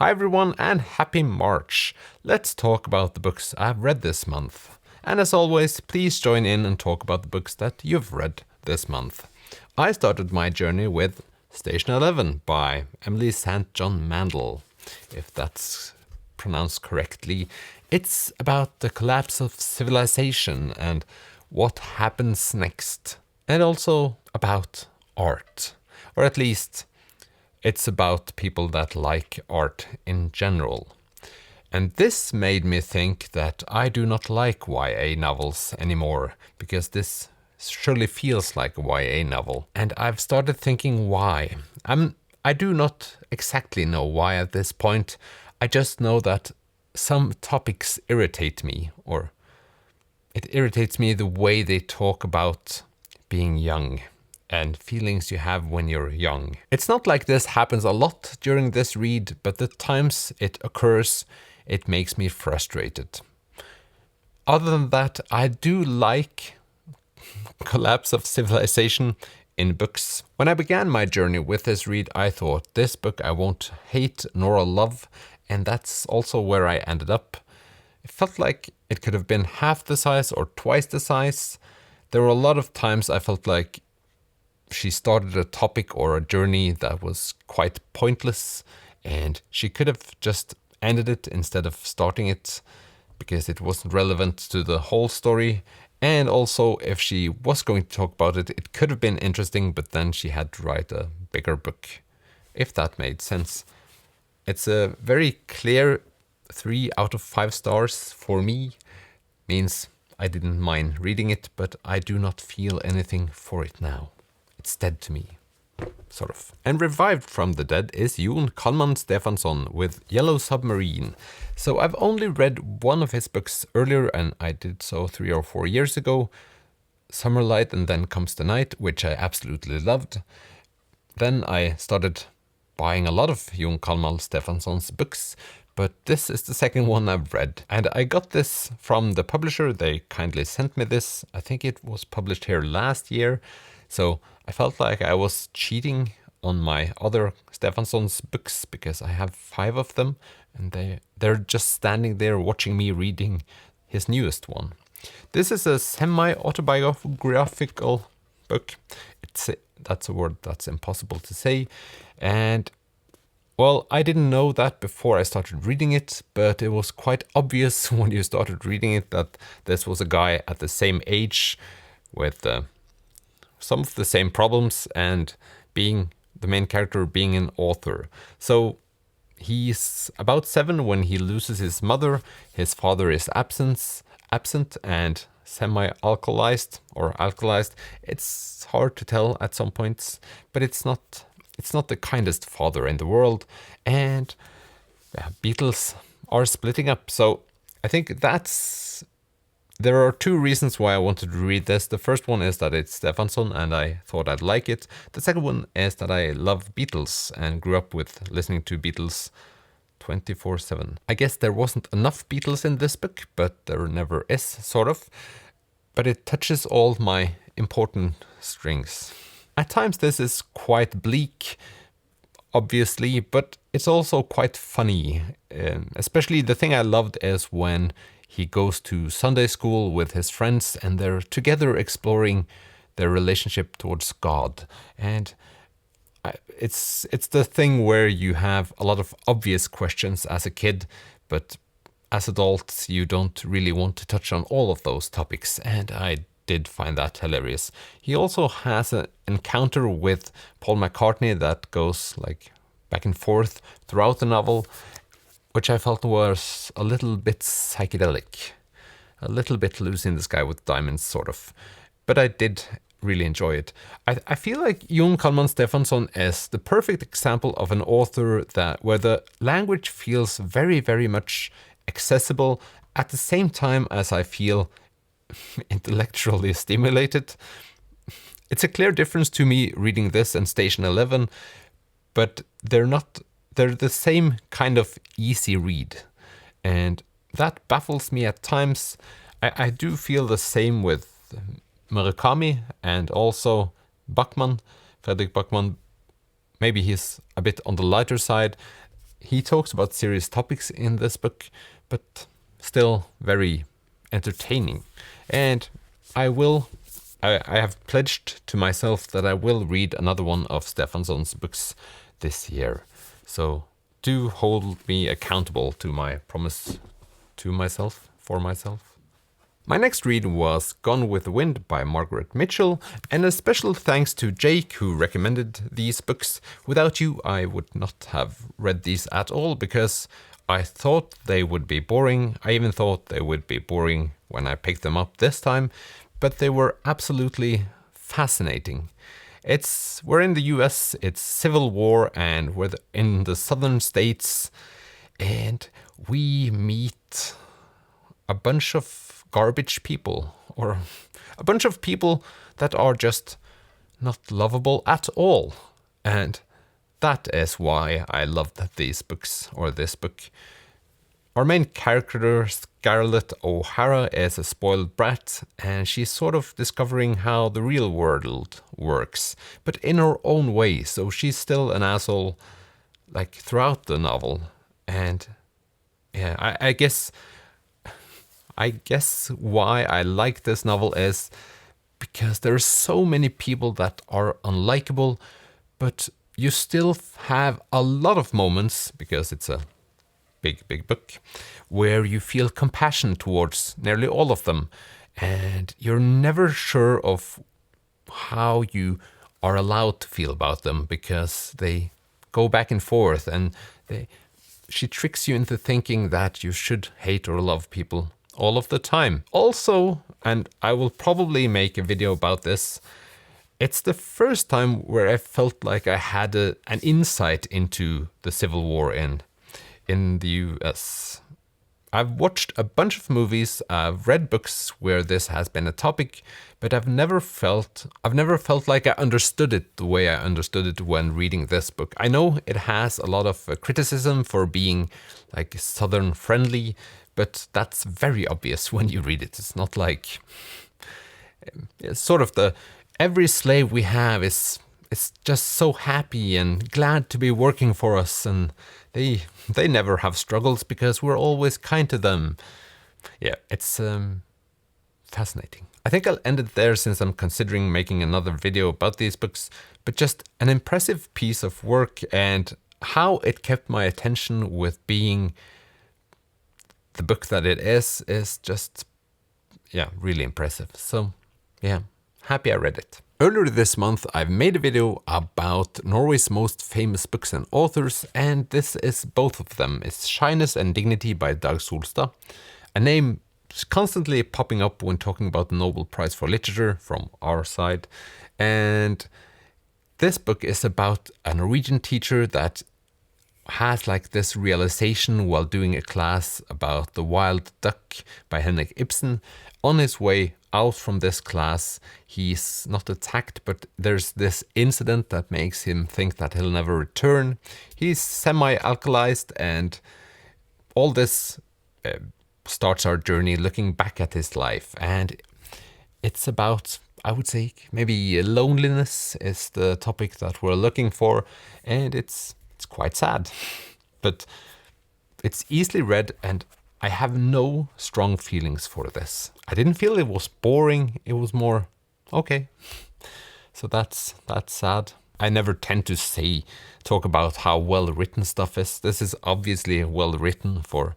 Hi everyone and happy March! Let's talk about the books I've read this month. And as always, please join in and talk about the books that you've read this month. I started my journey with Station 11 by Emily St. John Mandel, if that's pronounced correctly. It's about the collapse of civilization and what happens next. And also about art. Or at least it's about people that like art in general. And this made me think that I do not like YA novels anymore, because this surely feels like a YA novel. And I've started thinking why. I do not exactly know why at this point. I just know that some topics irritate me, or it irritates me the way they talk about being young and feelings you have when you're young. It's not like this happens a lot during this read, but the times it occurs, it makes me frustrated. Other than that, I do like collapse of civilization in books. When I began my journey with this read, I thought this book I won't hate nor love, and that's also where I ended up. It felt like it could have been half the size or twice the size. There were a lot of times I felt like she started a topic or a journey that was quite pointless, and she could have just ended it instead of starting it because it wasn't relevant to the whole story. And also, if she was going to talk about it, it could have been interesting, but then she had to write a bigger book, if that made sense. It's a very clear 3 out of 5 stars for me. Means I didn't mind reading it, but I do not feel anything for it now. It's dead to me, sort of. And revived from the dead is Kalman Stefansson with Yellow Submarine. So I've only read one of his books earlier, and I did so 3 or 4 years ago. Summer Light and Then Comes the Night, which I absolutely loved. Then I started buying a lot of Kalman Stefansson's books, but this is the second one I've read. And I got this from the publisher. They kindly sent me this. I think it was published here last year. So I felt like I was cheating on my other Stefansson's books because I have 5 of them, and they're just standing there watching me reading his newest one. This is a semi-autobiographical book. That's a word that's impossible to say. And well, I didn't know that before I started reading it, but it was quite obvious when you started reading it that this was a guy at the same age with some of the same problems, and being the main character being an author. So he's about 7 when he loses his mother. His father is absent and semi-alkalized or alkalized. It's hard to tell at some points, but it's not the kindest father in the world. And Beatles are splitting up. So I think there are 2 reasons why I wanted to read this. The first one is that it's Stefansson and I thought I'd like it. The second one is that I love Beatles and grew up with listening to Beatles 24/7. I guess there wasn't enough Beatles in this book, but there never is, sort of. But it touches all my important strings. At times this is quite bleak, obviously, but it's also quite funny. Especially the thing I loved is when he goes to Sunday school with his friends and they're together exploring their relationship towards God. And it's the thing where you have a lot of obvious questions as a kid, but as adults you don't really want to touch on all of those topics, and I did find that hilarious. He also has an encounter with Paul McCartney that goes like back and forth throughout the novel, which I felt was a little bit psychedelic, a little bit Lucy in the Sky with Diamonds, sort of. But I did really enjoy it. I feel like Kalman Stefansson is the perfect example of an author where the language feels very, very much accessible at the same time as I feel intellectually stimulated. It's a clear difference to me reading this and Station 11, but they're the same kind of easy read, and that baffles me at times. I do feel the same with Murakami and also Fredrik Backman. Maybe he's a bit on the lighter side. he talks about serious topics in this book, but still very entertaining. And I have pledged to myself that I will read another one of Stefansson's books this year. So do hold me accountable to my promise to myself, for myself. My next read was Gone with the Wind by Margaret Mitchell, and a special thanks to Jake who recommended these books. Without you, I would not have read these at all because I thought they would be boring. I even thought they would be boring when I picked them up this time, but they were absolutely fascinating. We're in the US, it's Civil War, and we're in the southern states, and we meet a bunch of garbage people, or a bunch of people that are just not lovable at all. And that is why I loved these books, or this book. Our main character, Scarlett O'Hara, is a spoiled brat, and she's sort of discovering how the real world works, but in her own way. So she's still an asshole, like, throughout the novel. And yeah, I guess why I like this novel is because there are so many people that are unlikable, but you still have a lot of moments, because it's a big book, where you feel compassion towards nearly all of them, and you're never sure of how you are allowed to feel about them, because they go back and forth, and she tricks you into thinking that you should hate or love people all of the time. Also, and I will probably make a video about this, it's the first time where I felt like I had an insight into the Civil War in the US. I've watched a bunch of movies, I've read books where this has been a topic, but I've never felt like I understood it the way I understood it when reading this book. I know it has a lot of criticism for being like Southern friendly, but that's very obvious when you read it. It's not like it's sort of every slave we have is just so happy and glad to be working for us, and they never have struggles because we're always kind to them. Yeah, it's fascinating. I think I'll end it there since I'm considering making another video about these books, but just an impressive piece of work, and how it kept my attention with being the book that it is just, yeah, really impressive. So yeah, happy I read it. Earlier this month, I've made a video about Norway's most famous books and authors, and this is both of them. It's Shyness and Dignity by Dag Solstad, a name constantly popping up when talking about the Nobel Prize for Literature from our side. And this book is about a Norwegian teacher that has like this realization while doing a class about The Wild Duck by Henrik Ibsen. On his way out from this class, he's not attacked, but there's this incident that makes him think that he'll never return. He's semi-alkalized, and all this starts our journey looking back at his life. And it's about, I would say, maybe loneliness is the topic that we're looking for, and it's quite sad, but it's easily read, and I have no strong feelings for this. I didn't feel it was boring, it was more okay. So that's sad. I never tend to talk about how well written stuff is. This is obviously well written for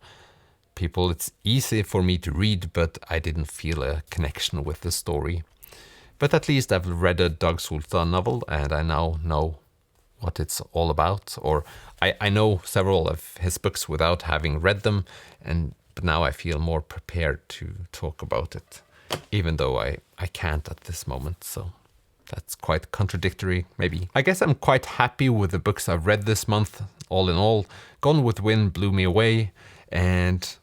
people. It's easy for me to read, but I didn't feel a connection with the story. But at least I've read a Dag Solstad novel, and I now know what it's all about, or I know several of his books without having read them, but now I feel more prepared to talk about it, even though I can't at this moment, so that's quite contradictory, maybe. I guess I'm quite happy with the books I've read this month, all in all. Gone with the Wind blew me away, and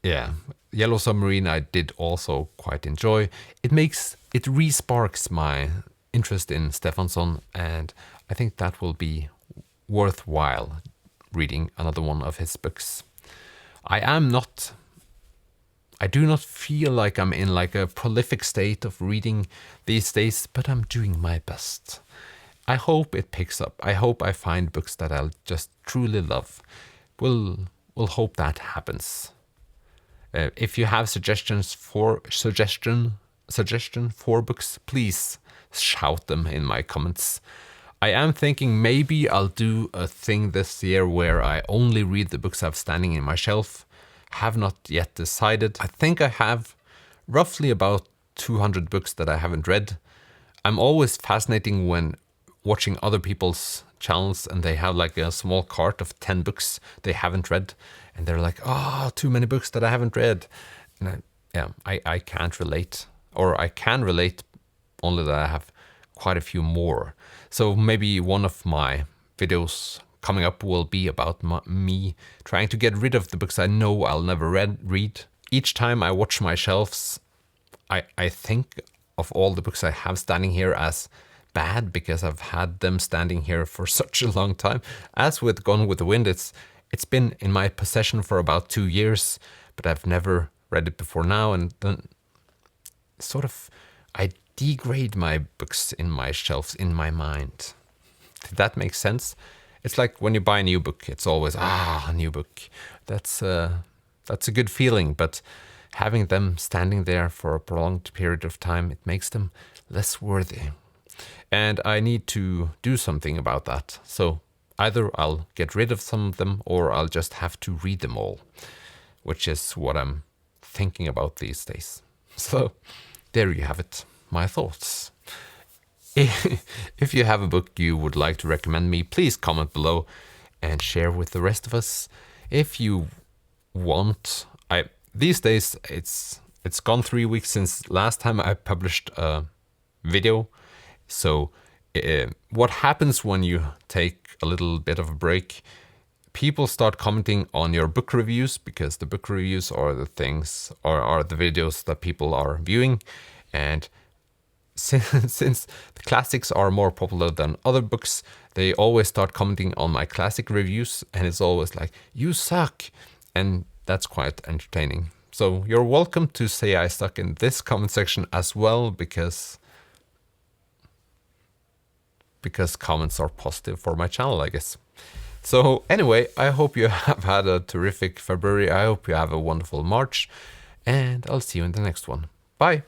yeah, Yellow Submarine I did also quite enjoy. It re-sparks my interest in Stefansson, and I think that will be worthwhile reading another one of his books. I do not feel like I'm in like a prolific state of reading these days, but I'm doing my best. I hope it picks up. I hope I find books that I'll just truly love. We'll hope that happens. If you have suggestion for books, please shout them in my comments. I am thinking maybe I'll do a thing this year where I only read the books I've standing in my shelf. Have not yet decided. I think I have roughly about 200 books that I haven't read. I'm always fascinating when watching other people's channels and they have like a small cart of 10 books they haven't read. And they're like, oh, too many books that I haven't read. And I can't relate. Or I can relate, only that I have quite a few more. So maybe one of my videos coming up will be about me trying to get rid of the books I know I'll never read. Each time I watch my shelves, I think of all the books I have standing here as bad because I've had them standing here for such a long time. As with Gone with the Wind, it's been in my possession for about 2 years, but I've never read it before now, and then sort of I degrade my books in my shelves in my mind. Did that make sense? It's like when you buy a new book, it's always, a new book. That's a good feeling, but having them standing there for a prolonged period of time, it makes them less worthy. And I need to do something about that. So either I'll get rid of some of them or I'll just have to read them all, which is what I'm thinking about these days. So there you have it, my thoughts. If you have a book you would like to recommend me, please comment below and share with the rest of us. If you want, these days it's gone 3 weeks since last time I published a video. So what happens when you take a little bit of a break? People start commenting on your book reviews, because the book reviews are the things, or are the videos that people are viewing. And since the classics are more popular than other books, they always start commenting on my classic reviews, and it's always like, you suck. And that's quite entertaining. So you're welcome to say I suck in this comment section as well, because comments are positive for my channel, I guess. So anyway, I hope you have had a terrific February. I hope you have a wonderful March, and I'll see you in the next one. Bye.